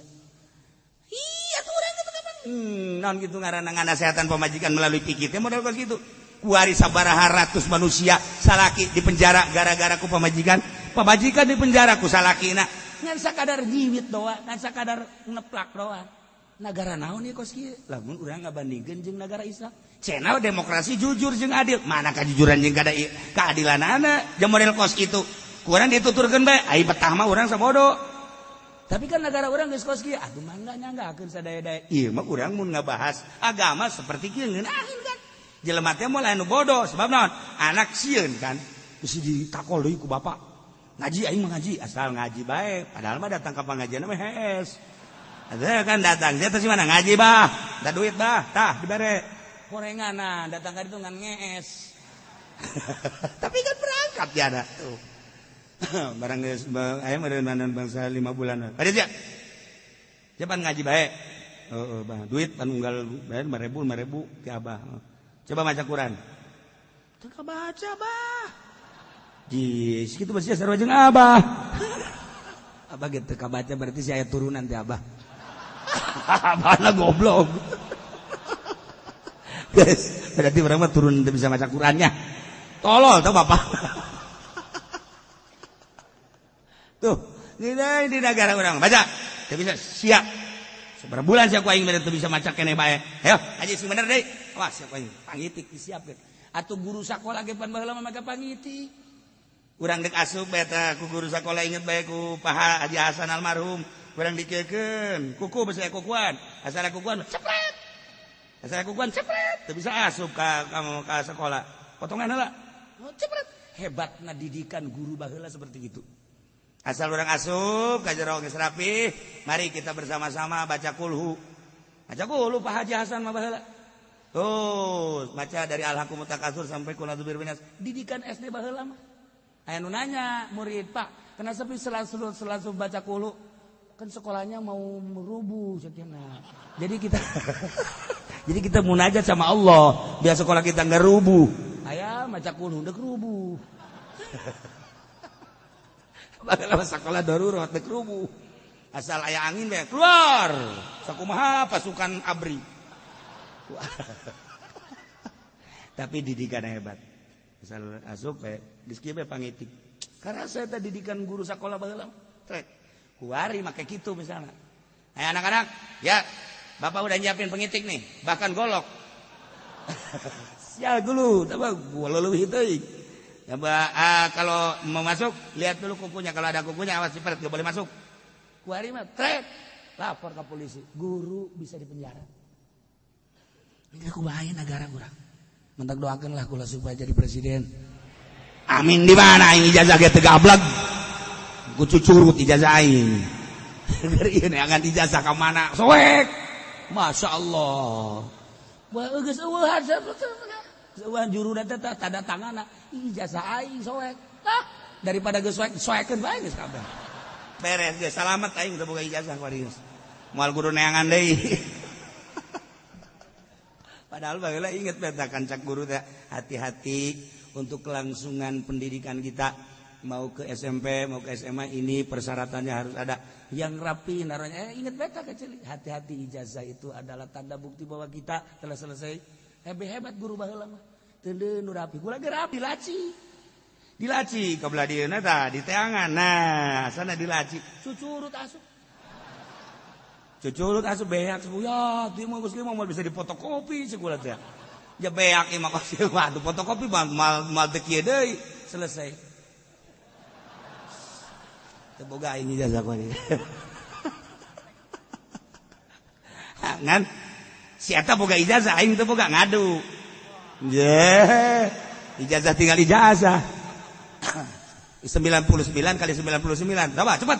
Speaker 3: Iya tuh urang kitu kapan? Naon kitu ngaranna nganasehatan pamajikan melalui pikir teh model kos kitu. Kuari sabaraha ratus manusia salaki di penjara gara-gara ku pamajikan di penjara ku salakina ngan sakadar jiwit doa ngan sakadar ngeplak doa. Negara naon ieu kos kieu? Lamun urang ngabandingkeun jeung negara Islam cenah demokrasi jujur jeung adil. Mana kajujuran jeung keadilanana jeung model kos kitu
Speaker 2: kurang dituturkeun bae ai betah mah urang sabodo. Tapi kan negara urang geus kos kieu atuh mangga nyanggakeun sadaya-daya. Ieu mah urang mun ngabahas agama seperti kieu ngeunaheun kan. Jelema teh moal anu bodoh sebab naon? Anak sieun kan. Geus ditakol deui ku bapak. Ngaji aing mah ngaji, asal ngaji bae. Padahal mah datang ka pangajian mah hees. Ada kan datang, dia teh mana ngaji bah, da duit bah, tah dibere. Korenganan datang ka ditu ngan ngees. Tapi kan berangkat ya ada tuh. Barang geus aya meureun bangsa 5 bulan. Pada sia. Cepat ngaji bae. Heeh, bah, duit pan unggal bayar 5.000 ti Abah. Coba maca Quran. Teu kabaca, Bah. Jis, kitu bae sarua jeung Abah. Abah ge teu kabaca berarti si aya turunan ti Abah. Abahna goblok. Guys, berarti urang mah turun teu bisa maca Qurannya. Tolol tau Bapak. Tuh, ini di negara orang baca, teu bisa siap. Seberapa bulan siap ku aing bener teu bisa maca keneh bae. Ayo, aja sing bener deui. Awas siap aing, pangitik disiapkeun. Atuh guru sakola ge pan baheula mah make pangitik. Urang dek asup bae teh ku guru sakola inget bae ku Pak Haji Hasan almarhum. Urang dikeukeun, kuku basa kukuan. Asal kukuan cepret. Asal kukuan cepret, teu bisa asup ka sekolah. Potongan heula. Oh, cepret. Hebatna didikan guru baheula seperti itu. Asal orang asup ka jero geus rapi, mari kita bersama-sama baca kulhu. Baca kulhu Pak Haji Hasan mah baheula. Tuh, baca dari Al-Haqqul Mutakatsir sampai Qul a'udzu birabbinas. Didikan SD baheula mah. Aya nu nanya murid, "Pak, kenapa sih selalu baca kulhu?" Kan sekolahnya mau merubuh cenah. Jadi kita munajat sama Allah, biar sekolah kita enggak rubuh. Aya baca kulhu deuk rubuh. Bagala sekolah darurat dek rubuh. Asal aya angin bae keluar. Sakumaha pasukan ABRI. Tapi didikan hebat. Asal asup bae geus kieu bae pangitik. Karena saya teh didikan guru sekolah baheula. Trek. Kuari make kitu misalnya. Ayo anak-anak, ya. Bapak udah nyiapin pengitik nih, bahkan golok. Sial dulu, tapi gua leuwih teuing. Coba kalau mau masuk lihat dulu kukunya, kalau ada kukunya awas cipret gak boleh masuk. Kuari mah tret lapor ke polisi, guru bisa dipenjara. Ini aku bahaya negara kurang. Mentak doakanlah kula supaya jadi presiden. Amin di mana ini ijazah ge teu gablek. Ku cucurut ijazah aing. Dari ieu neangan ijazah ka mana? Soek. Masyaallah. Wah geus eueuhan eueuhan juruna teh tanda tanganna. Ijazah aing soek. Tah, daripada geus soekeun bae geus kabeh. Beres geus salamet aing teu boga ijazah kuarius. Moal guru neangan deui. Padahal baheula inget beta kancak guru teh hati-hati untuk kelangsungan pendidikan kita. Mau ke SMP, mau ke SMA ini persyaratannya harus ada yang rapi naruhnya. Ingat beta kecil, hati-hati ijazah itu adalah tanda bukti bahwa kita telah selesai. Hebat guru baheula mah. Teu nu rapi, gua lagi rapi dilaci ka belah dieuna tah di teangan. Nah, sana dilaci. Cucurut asup beak ya, dia mau geus mau bisa difotokopi segula teh. Ya beak ieu mah kasih mah fotokopi mal teu kieu deui, selesai. Boga ini jasa ku ini. Ngan si eta boga ijazah aing teu boga ngadu. Ye, ijazah tinggal ijazah. 99 kali 99. Coba cepet.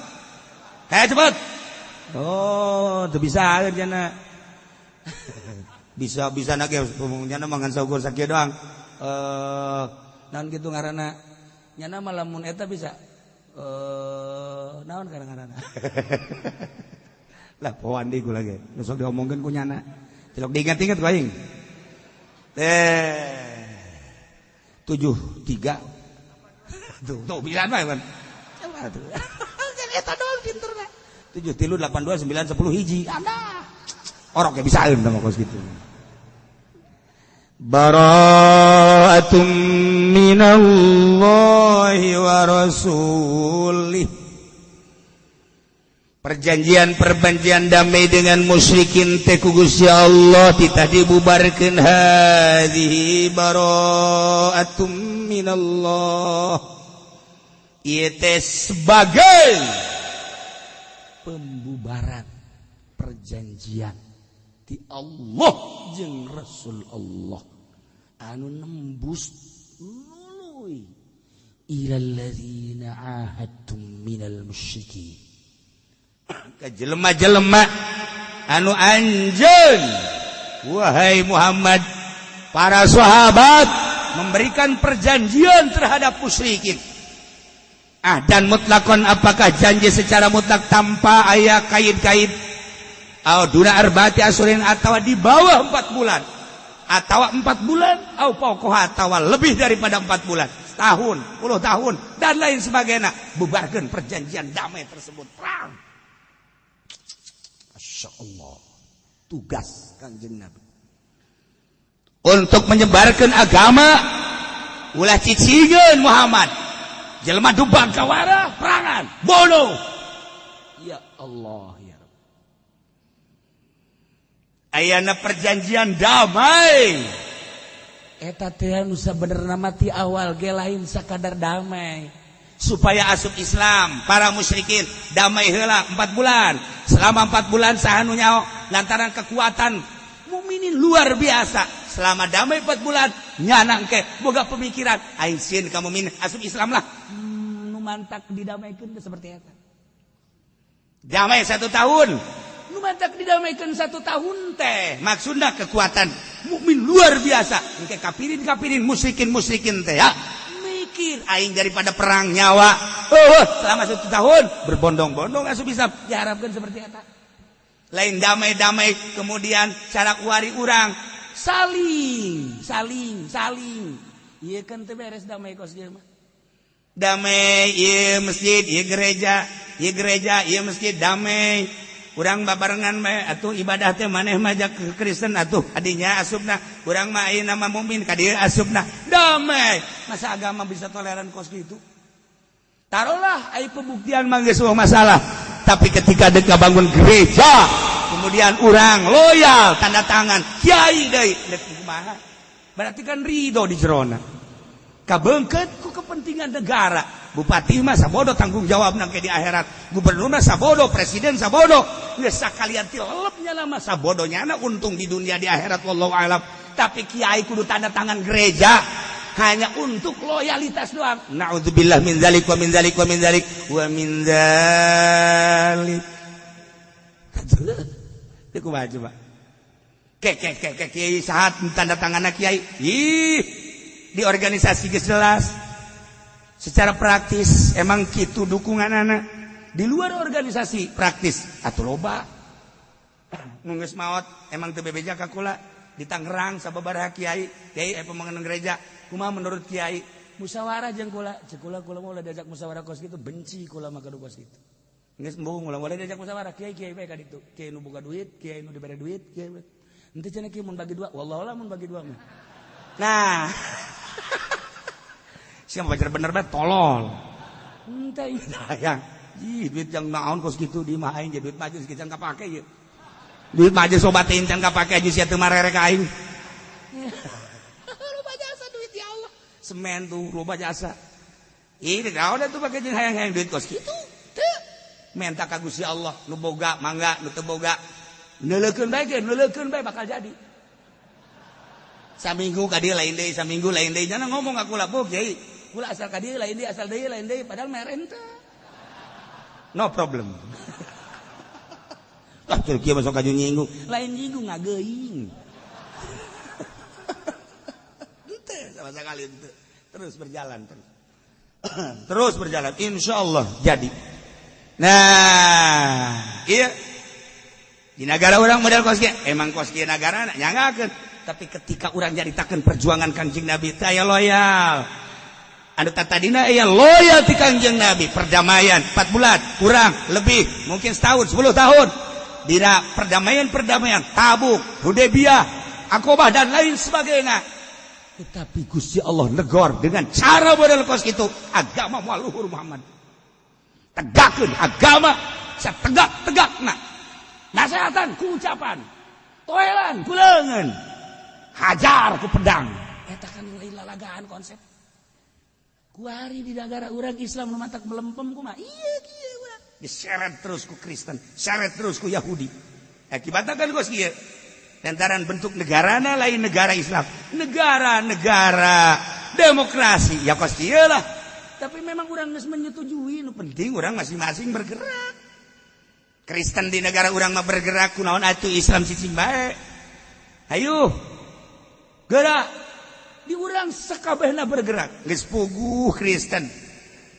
Speaker 2: Cepet. Oh, teu bisa cenah. Bisa na ge umumnya mah ngan saugur sakieu doang. Naon kitu ngaranna? Nyana mah lamun eta bisa naon kadang-kadang lah poan di gue lagi besok diomongin ku nyana cilok diingat-ingat ku aing 73 tuh bisa mah kan eta doang pinterna 7 3 8 2 9 10 hiji ada orok ya bisa aeun mah kos kitu. Bara'atum minallahi wa rasulih. Perjanjian damai dengan musyrikin teh ku Gusti Allah titah dibubarkeun hadhihi bara'atum minallah.
Speaker 3: itu sebagai pembubaran perjanjian di Allah jeung Rasul Allah anu nembus nuluy ilal ladzina ahadtum minal musyrikin ka jelema-jelema anu anjeun wahai Muhammad para sahabat memberikan perjanjian terhadap musyrikin. Dan mutlakon apakah janji secara mutlak tanpa aya kaid-kaid duna arba'ati asyurin atau di bawah 4 bulan atau 4 bulan atau pokoknya atau lebih daripada 4 bulan setahun 10 tahun dan lain sebagainya bubarkan perjanjian damai tersebut perang. Masya Allah tugas Kanjeng Nabi untuk menyebarkan agama ulah cicingin Muhammad jelema dubang kawara perangan bodoh ya Allah ya Rabb ayana perjanjian damai eta teh anu sabenerna mati awal ge lain sakadar damai supaya asup Islam para musyrikin damai heula 4 bulan selama 4 bulan sahanu nyaho lantaran kekuatan mukminin luar biasa selama damai 4 bulan nyana engke boga pemikiran aing sieun ka mukmin asup Islam lah nu mantak didamaikeun seperti eta damai 1 tahun nu mantak didamaikeun 1 tahun teh maksudna kekuatan mukmin luar biasa engke kafirin musyrikin teh ya mikir aing daripada perang nyawa selama 1 tahun berbondong-bondong asup Islam diharapkeun seperti eta lain damai kemudian cara kuari urang saling ieu kan teu beres damai kos ieu mah damai ieu masjid ieu gereja ieu masjid damai urang babarengan bae atuh ibadah teh maneh mah jak Kristen atuh adinya asupna urang mah ayeuna mah mukmin ka dieu asupna damai masa agama bisa toleran kos kitu taruhlah aya pembuktian mah geus masalah tapi ketika deka bangun gereja kemudian orang loyal tanda tangan kiai deui kumaha berarti kan ridho di jerona kabeungkeut ku kepentingan negara bupati mah sabodo tanggung jawabna ke di akhirat gubernur mah sabodo presiden sabodo geus sakalian ti lelepnya mah sabodonya untung di dunia di akhirat wallahu alam tapi kiai kudu tanda tangan gereja hanya untuk loyalitas doang naudzubillah min zalik wa min zalik wa min zalik wa min zalik itu kumaha coba kiai sahat tanda tanganna kiai di organisasi geus jelas secara praktis emang kitu dukungan anak di luar organisasi praktis atuh loba nu geus maot emang teu bebeja ka kula di Tangerang sababaraha kiai pemanggeunan gereja kumaha menurut kiai musyawarah jeung kula cek kula mau diajak musyawarah kos kitu benci kula mah ka kos kitu geus embung ulah diajak musyawarah kiai bae ka ditu kiai nu boga duit kiai nu dibere duit kiai henteu cenah kieu mun bagi dua wallahi mun bagi dua mah nah siapa baca bener bae tolol henteu sayang duit yang naon kos kitu di mah aing duit mah geus can kapake ieu duit mah geus sobatin can kapake aja sia teu marere ka aing semen tuh loba jasa ini naon atuh pake jeung hayang-hayang duit kos kitu teu menta ka Gusti Allah nu boga mangga nu teu boga neuleukeun bae bakal jadi saminggu ka dieu lain deui saminggu lain deui jangan ngomong ka kula bog kiai kula asal ka dieu lain deui padahal meren teh no problem tah keur kieu masuk ka nyinggung lain nyinggung ngageuing henteu sama sekali henteu terus berjalan insyaallah jadi nah iya di negara orang model kos kieu emang kos kieu nagara nyanggakeun tapi ketika orang nyaritakeun perjuangan Kanjeng Nabi teh aya loyal anu tadina aya loyal ti Kanjeng Nabi perdamaian 4 bulan kurang lebih mungkin setahun 10 tahun dina perdamaian Tabuk Hudaybiyah Aqabah dan lain sebagainya tetapi Gusti Allah negor dengan cara model kos itu agama waluhur Muhammad tegakkeun agama sategak-tegakna nasehatan ku ucapan toelan ku leungeun hajar ku pedang eta kan lain lalagaan konsep
Speaker 2: kuari di negara urang Islam nu matak melempem kumaha iya kieu urang diseret terus ku Kristen seret terus ku Yahudi akibatna kan kos kieu lantaran bentuk negarana lain negara Islam negara demokrasi ya kos kieu lah tapi memang urang geus menyetujui nu penting urang masing-masing bergerak Kristen di negara urang mah bergerak kunaon atuh Islam cicing bae ayo gerak di urang sakabehna bergerak geus puguh Kristen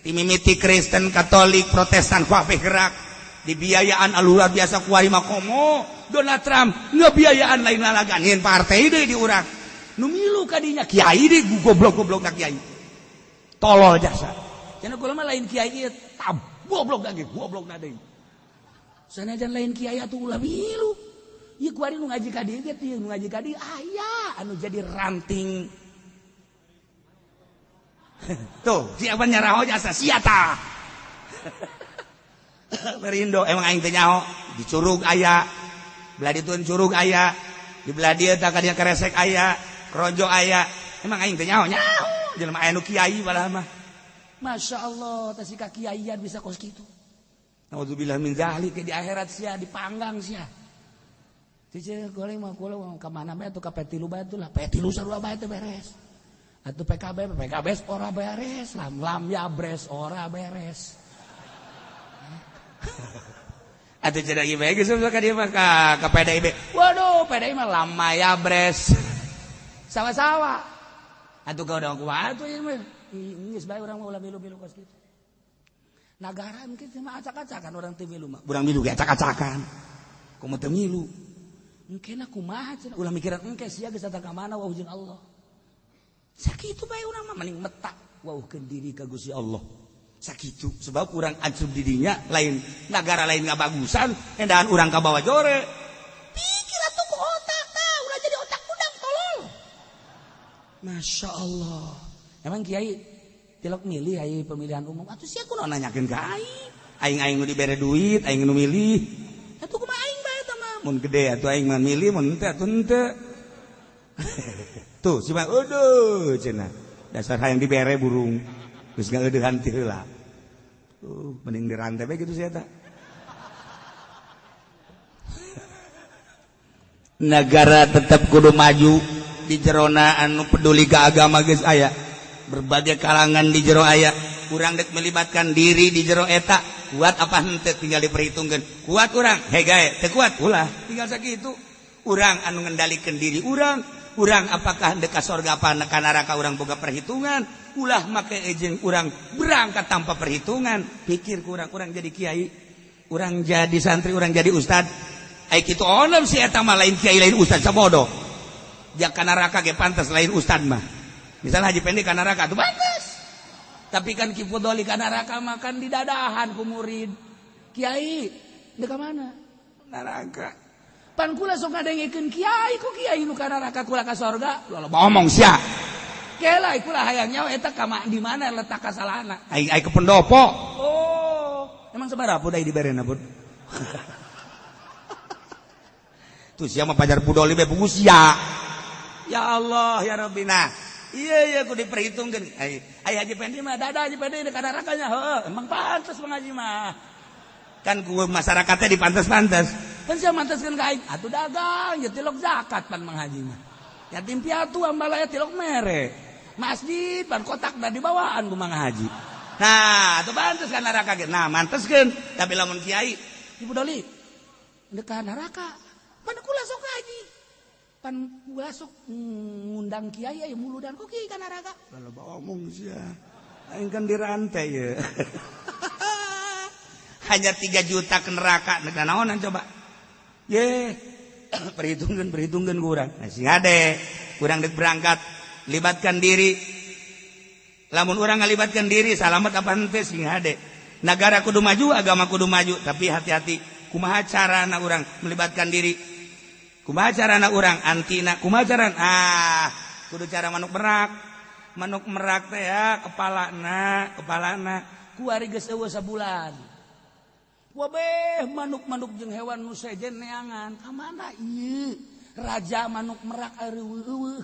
Speaker 2: timimiti Kristen Katolik Protestan kabeh gerak dibiayaan luar biasa ku ari makomo Donald Trump ngebiayaan lain lalagan partai deui di urang nu milu kadinya kiai deui goblok-goblokna kiai tolol jasa cenah kula mah lain kiai ieu goblok lagi goblokna deui sanajan lain kiai atuh ulah milu ieu ku ari nu ngaji ka dieu ge nu ngaji ka dieu aya anu jadi ranting tuh siapa nyaraho jasa siata Perindo emang aing teh nyaho di curug aya belah ditueun curug aya di belah dieu tah ka dieu keresek aya krojo aya emang aing teh nyaho jelema aya nu kiai balah mah masyaallah tah si ka kiaian bisa kos kitu naudzubillah min zalik di akhirat sia dipanggang sia Cece goreng mah kula ka mana bae atuh ka petilu bae atuh lah petilu sarua bae teh beres atuh PKB ora beres lam ya bres ora beres atuh cenah ieu bae geus ka dieu mah ka PDIB waduh PDIB mah lama ya bres sawa-sawa atuh ka urang kumaha atuh ieu mah geus bae urang mah ulah milu-milu kos kitu nagara mungkin mah acak-acakan urang teu milu mah urang milu ge acak-acakan kumaha teu milu engke na kumaha cenah ulah mikiran engke sia geus datang ka mana wauh jeung Allah sakitu bae urang mah mending metak wauhkeun diri ka Gusti Allah sakitu sebab urang ancur didinya lain negara lain ngabagusan endahan urang ka bawa jore pikir atuh ku otak tah ulah jadi otak budang tolol Masya Allah emang kiai tilok milih aya pemilihan umum atuh sia kunaon nanyakeun ka aing nu dibere duit aing nu milih atuh kumaha aing bae tah mah mun gede atuh aing mah milih mun teu atuh henteu tuh si mah eueuh cenah dasar hayang dibere burung geus ngaeudehan ti heula mending dirantai bae kitu sia eta negara tetap kudu maju di jerona anu peduli ka agama geus aya berbagai kalangan di jero aya urang dek melibatkan diri di jero eta kuat apa henteu tinggal diperhitungkeun kuat urang hegae teu kuat ulah tinggal sakitu urang anu ngendalikeun diri urang apakah hendak ka sorga apa ka neraka urang boga perhitungan ulah make ejeung urang berangkat tanpa perhitungan pikir urang jadi kiai urang jadi santri urang jadi ustad ai kitu onom si eta mah lain kiai lain ustad sabodo jak ka neraka ge pantes lain ustad mah misalnya haji pendek ka neraka tuh pantes tapi kan Ki Fudoli ka neraka mah kan didadahan ku murid kiai deka mana neraka pan kula sok ngadengikeun kiai ku kiai nu ka neraka kula ka sorga loba omong sia kela kula hayang nyawa eta ka di mana letak kasalahna ai ke pendopo oh emang sabaraha pun ai diberena pun tuh sia mah pajar Fudoli be pugus sia ya Allah ya Rabbina iya ku diperhitungkeun ai haji pendi mah dada haji pendi ka nerakanya heuh emang pantes mengaji mah kan ku masyarakatnya dipantes-pantes kan sia manteskeun ka aing atuh dagang ya tilok zakat pan manghaji mah yatim piatu ambalaya tilok mere masjid pan kotak da dibawaan ku manghaji nah atuh pantes ka neraka ge nah manteskeun tapi lamun kiai Ibu Doli deuk ka neraka pan kula sok haji pan kula sok ngundang kiai aya muludan ku kiai ka neraka loba omong sia aing kan dirantai ye hanya 3 juta ke neraka nek naonan coba ye perhitungkeun urang sing ade urang dek berangkat libatkan diri lamun urang ngalibatkan diri salamet apa henteu sing ade negara kudu maju agama kudu maju tapi hati-hati kumaha carana urang melibatkan diri kumaha carana urang antina kumaha carana kudu cara manuk merak teh ya kepalana ku ari geus eueuh sabulan wabeh manuk-manuk jeung hewan nu sejen neangan ka mana ieu raja manuk merak ari eueuh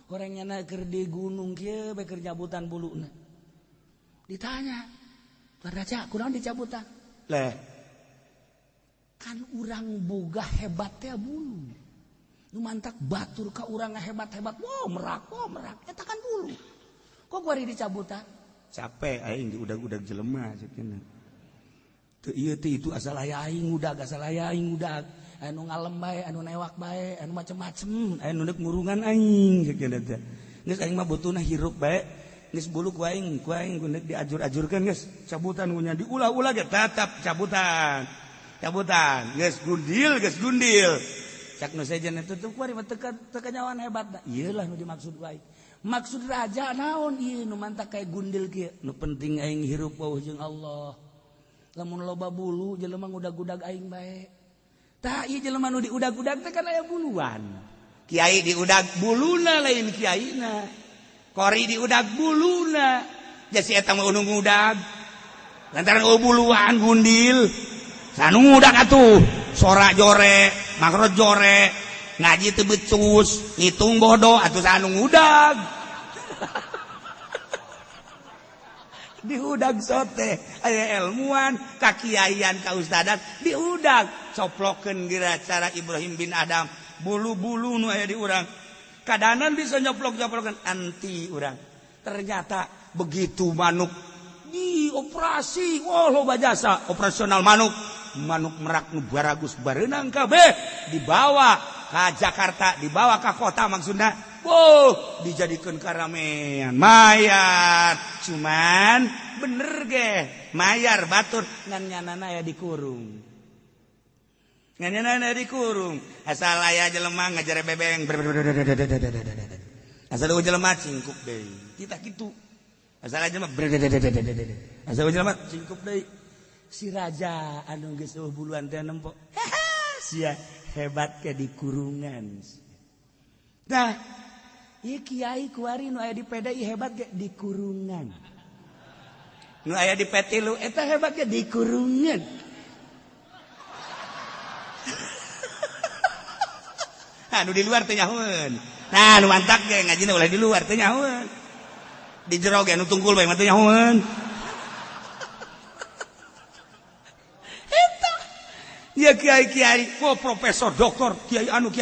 Speaker 2: horengna keur di gunung kieu be keur nyabutan buluna ditanya Raja kurang dicabutan leh kan urang boga hebat teh bulu nu mantak batur ka urang hebat-hebat merak eta kan bulu kok kuari dicabutan
Speaker 3: capek aing diudag-udag jelema cenah
Speaker 2: teu ieu teh itu asal aya aing udag anu ngalem bae anu newak bae anu macem-macem
Speaker 3: anu neuk ngurungan aing cenah teh geus aing mah butuhna hirup bae geus bulu ku aing neuk diajur-ajurkeun geus cabutan nya diulah-ulah ge tetep cabutan geus gundil cak nu sejen itu tuh kuari mah teu kanyawan hebatna ieu lah nu dimaksud ku aing maksud raja naon ieu nu mantak kayak gundil kieu nu penting aing hirup weuh jeung Allah lamun loba bulu jelema ngudag-udag aing bae tah ieu jelema nu diudag-udag teh kan aya buluan kiai diudag buluna lain kiaina kori diudag buluna jasi eta mah unu ngudag lantaran buluan gundil sanu ngudag atuh sora jore makrot jore ngaji teu becus ngitung bodoh atuh sanu ngudag diudag sote aya ilmuwan kakiaian kaustadan diudag coplokeun geura cara Ibrahim bin Adam bulu-bulu nu aya di urang kadanan bisa nyoplok-nyoplokeun anti urang ternyata begitu manuk dioperasi loba jasa operasional manuk merak nu baragus bareunang kabeh dibawa ka Jakarta dibawa ka kota maksudna dijadikeun karamean mayar cuman bener ge mayar batur ngan nyanana aya dikurung asal aya jelema ngajare bebeng asal jelema cingkup deui kita kitu asal jelema asal jelema cingkup deui si raja anu geus buluan teh nempo sia hebat ke di kurungan nah ieu kiai kuari nu aya di PDI hebat ge di kurungan nu aya di Petilu eta hebat ge di kurungan anu di luar teh nyahoeun nah nu mantak ge ngajina ulah di luar teh nyahoeun di jero ge anu tungkul bae mah teh nyahoeun ya kiai-kiai, profesor, doktor, kiai anu,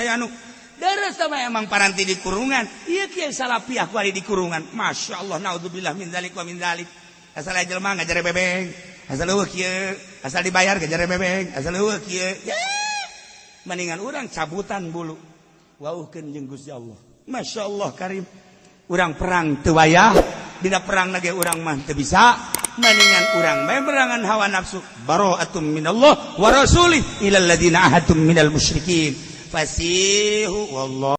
Speaker 3: deres sama emang paranti di kurungan. Iya kiai salapiah kuari di kurungan. Masya Allah, naudzubillah min dzalik wa min dzalik. Asal aja jelema ngajare bebeng, asal eueuh kieu, asal dibayar ngajare bebeng, asal eueuh kieu. Ya. Mendingan urang cabutan bulu. Wauhkeun jeung Gusti Allah. Masya Allah karim. Urang perang teu wayah, dina perang nage urang mah teu bisa. Mendingan urang memerangan hawa nafsu bara'atum minallah wa rasulih ilal ladina ahadtum minal musyrikin fasihu wallah